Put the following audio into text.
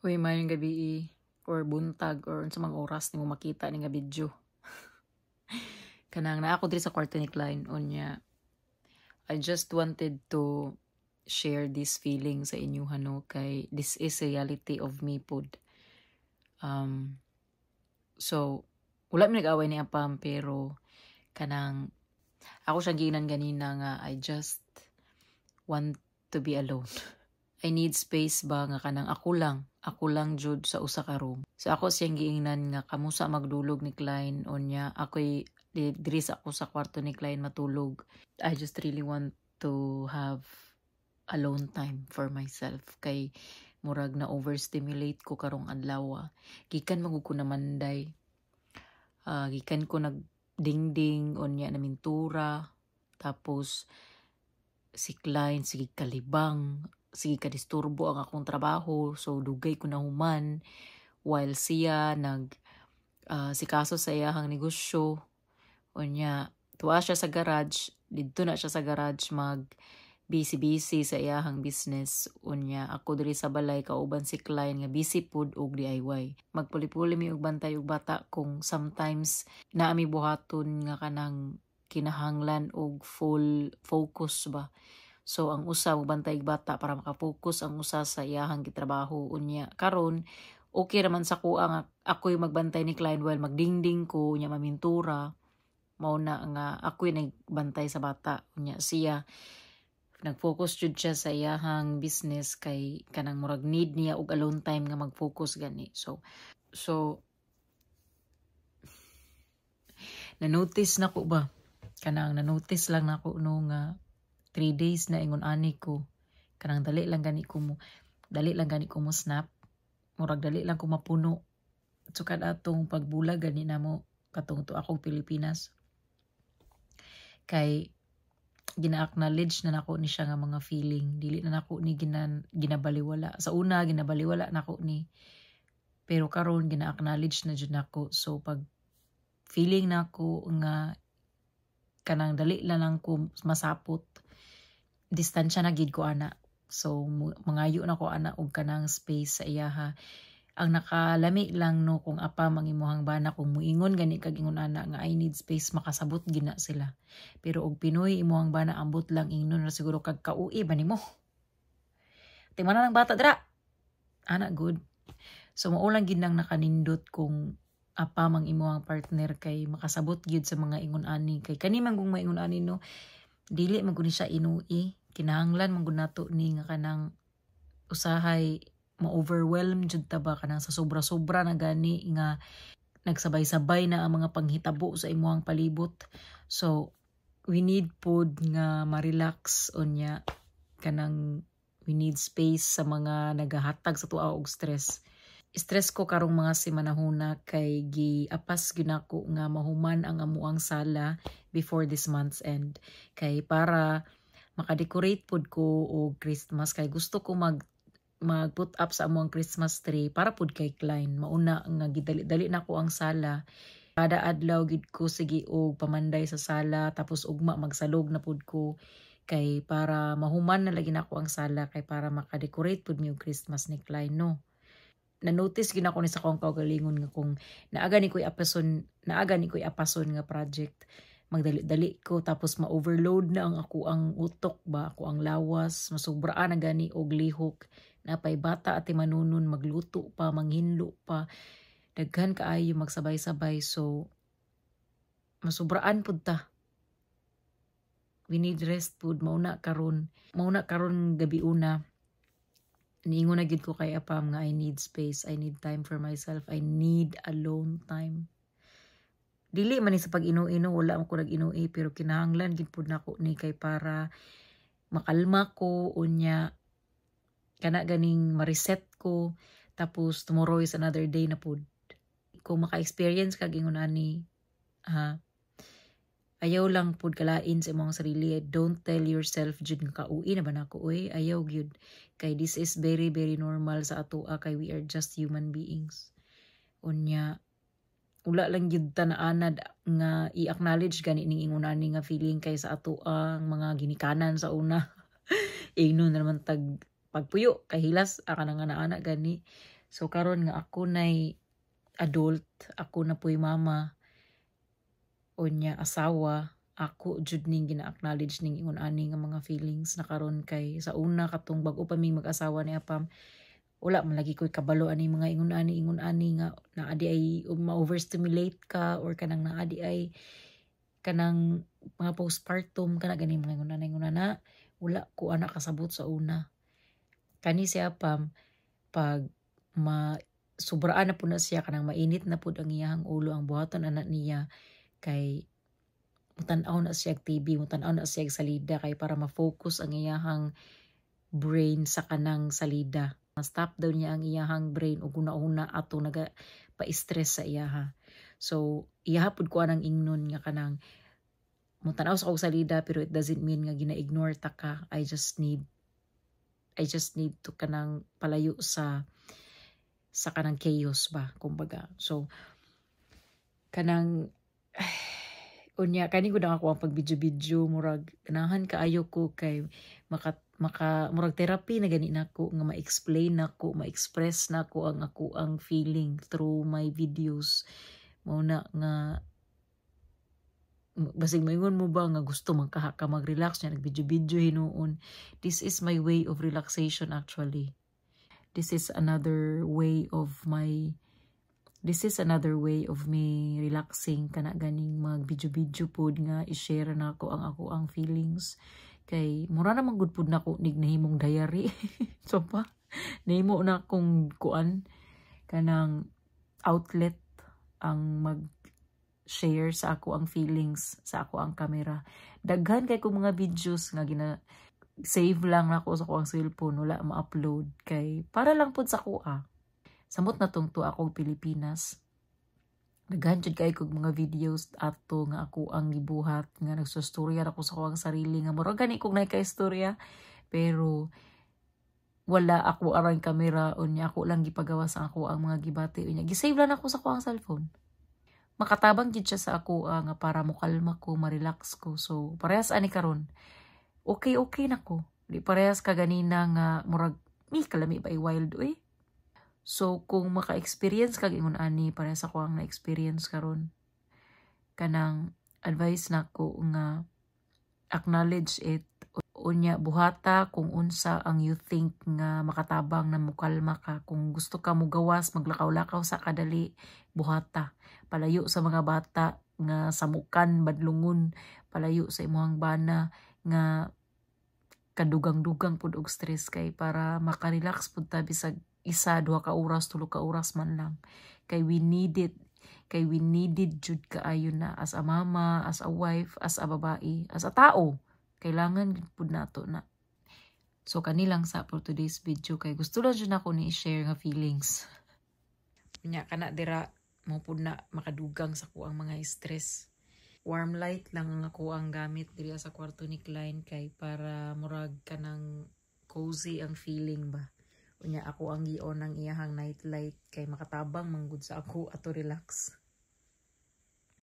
Uy, mayong gabi or buntag or sa mga oras nimo makita ni nga video. Kanang naa ako diri sa kwarto ni Klein unya. I just wanted to share this feeling sa inyo no kay this is reality of me pod. So wala mi nag-away ni Apam pero kanang ako siya ginan ganina nga I just want to be alone. I need space ba nga kanang ako lang jud sa usa ka room. So ako siyang giingnan nga kamusa magdulog ni Klein unya ako'y diri sa ako sa kwarto ni Klein matulog. I just really want to have alone time for myself kay murag na overstimulate ko karong adlaw. Gikan magud ko namanday. Gikan ko nagdingding unya na mintura tapos si Klein sige kalibang sige kadisturbo ang akong trabaho so dugay ko na human while siya sikaso sa iyahang negosyo unya tuwa siya sa garage didto na siya sa garage mag busy sa iyahang business unya ako diri sa balay kauban si Klein nga busy pud og DIY magpuli-puli mi og bantay og bata kung sometimes naami buhaton nga kanang kinahanglan og full focus ba. So ang usa magbantay bata para maka-focus ang usa sa iyahang gitrabaho unya karon okay raman sa kuha nga ako'y magbantay ni Klein while magdingding ko unya mamintura mao na nga ako'y nagbantay sa bata unya siya nag-focus jud siya sa iyahang business kay kanang murag need niya og alone time nga mag-focus gani so na-notice na ko ba kanang na-notice lang nako no nga 3 days na ingon ani ko kanang dali lang gani ko mo snap murag dali lang ko mapuno so kada atong pagbulag gani namo katong to akong Pilipinas kay gina-acknowledge na nako ni siya nga mga feeling dili na nako ni ginabaliwala sa una ginabaliwala nako ni pero karon gina-acknowledge na jud nako so pag feeling nako nga kanang dali lang ko masapot distansya na gid ko ana so mangayo na ko ana og kanang space sa iyaha ang nakalami lang no kung apa mangimuhang bana kung muingon gani kag ingon ana nga I need space makasabot gina sila pero og Pinoy imuhang bana ambot lang ingnon na siguro kag kaui ba nimo tingnan ng bata dira ana good so mao lang gid nang nakanindot kung apa mang imuhang partner kay makasabot gyud sa mga ingon ani kay kani man kung maingon ani no dili man gud siya inui kinahanglan man gud nato ni nga kanang usahay ma-overwhelm jud ta ba kanang sa sobra-sobra na gani nga nagsabay-sabay na ang mga panghitabo sa imuhang palibot so we need pod nga ma-relax unya kanang we need space sa mga nagahatag sa tuwa og stress ko karong mga semanahuna kay giapas ginako nga mahuman ang amuang sala before this month's end kay para makadecorate pod ko og Christmas kay gusto ko mag-put up sa amuang Christmas tree para pod kay Klein mauna nga gidali-dali nako ang sala kada adlaw gid ko sige og pamanday sa sala tapos ugma magsalog na pod ko kay para mahuman na lagi nako ang sala kay para makadecorate pod mi og Christmas ni Klein no na-notice gina ko ni sa kong kaugalingon nga kung naaga ni ko'y apason nga project magdali-dali ko tapos ma-overload na ang ako ang utok ba ako ang lawas masubraan na gani og lihok napay bata at manunon magluto pa manghinlo pa daghan kaayo magsabay-sabay so masubraan pud ta we need rest pud mauna karon gabi una niingon na gid ko kay Apam nga I need space, I need time for myself, I need alone time. Dili man ni sa pag-ino-ino, wala ako nag-ino-i, pero kinahanglan gid pud nako ni kay para makalma ko unya kana ganing ma-reset ko tapos tomorrow is another day na pud. Kung maka-experience kag ingon ani ayaw lang pud kalain sa imong sarili. Don't tell yourself jud nga kauwi na ba nako oy ayaw gyud kay this is very very normal sa atoa kay we are just human beings unya ula lang gyud ta naanad nga i-acknowledge gani ning ingon ani nga feeling kay sa atoa ang mga ginikanan sa una ingnon naman tag pagpuyo kay hilas aka na nga naana gani So karon nga ako nay adult, ako na po'y mama unya asawa, ako jud ning gina-acknowledge ning ingon ani nga mga feelings na karon kay sa una katong bag-o pa ming mag-asawa ni Apam, wala man lagi ko'y kabalo ani mga ingon ani nga naadi ay ma-overstimulate ka or kanang naadi ay kanang mga postpartum kana gani mga ingon na wala ko ana kasabot sa una. Kani si Apam pag sobraan na po na siya kanang mainit na po ang iyang ulo ang buhaton anak niya kay mutan-aw na siya TV, mutan-aw na siya salida kay para ma-focus ang iyahang brain sa kanang salida. Stop daw niya ang iyahang brain ug una-una ato naga pa-stress sa iyaha. So iyaha pud ko anang ingnon nga kanang mutan-aw sa kog salida pero it doesn't mean nga gina-ignore ta ka. I just need to kanang palayo sa kanang chaos ba kumbaga. So kanang unya kani gud ako ang pag-video murag ganahan kaayo ko kay murag therapy na gani nako nga ma-explain nako, ma-express nako ang ako ang feeling through my videos. Mao na nga basig maingon mo ba nga gusto man ka mag-relax nya nag-video hinuon. This is my way of relaxation actually. This is another way of me relaxing kana ganing mag video pod nga i-share na ako ang feelings kay mura na gud pud nako nig nahimong diary. So pa nahimo na kung kuan kanang outlet ang mag share sa ako ang feelings sa ako ang camera. Daghan kay ko mga videos nga save lang nako sa akong cellphone wala ma-upload kay para lang pud sa kuha. Samot na tungto akong Pilipinas. Daghan jud kay kog mga videos ato nga ako ang gibuhat nga nagsustorya ako sa akong sarili nga murag gani kog naay istorya pero wala ako arang kamera unya ako lang gipagawa sa ako ang mga gibati unya gisave lang ako sa akong cellphone. Makatabang jud siya sa ako nga para mokalma ko, ma-relax ko. So parehas ani karon. Okay nako. Di parehas ka ganina nga murag kalami ba wild oy. So kung maka-experience kag ingon ani parehas ako ang na-experience karon. Kanang advice nako nga acknowledge it unya buhata kung unsa ang you think nga makatabang na mukalma ka. Kung gusto ka mo gawas maglakaw-lakaw sa kadali buhata. Palayo sa mga bata nga samukan badlungon, palayo sa imuhang bana nga kadugang-dugang pud og stress kay para makarelax pud ta bisag 1, 2 ka oras, 3 ka oras man lang. Kay we needed jud kaayo na as a mama, as a wife, as a babae, as a tao. Kailangan pud nato na. So kanilang sa for today's video kay gusto lang jud nako ni i-share nga feelings. Nya kana dira mo pud na makadugang sa ko ang mga stress. Warm light lang ako ang gamit diri sa kwarto ni Klein kay para murag kanang cozy ang feeling ba. Unya ako ang gion ng iyahang night light kay makatabang manggod sa ako ato relax.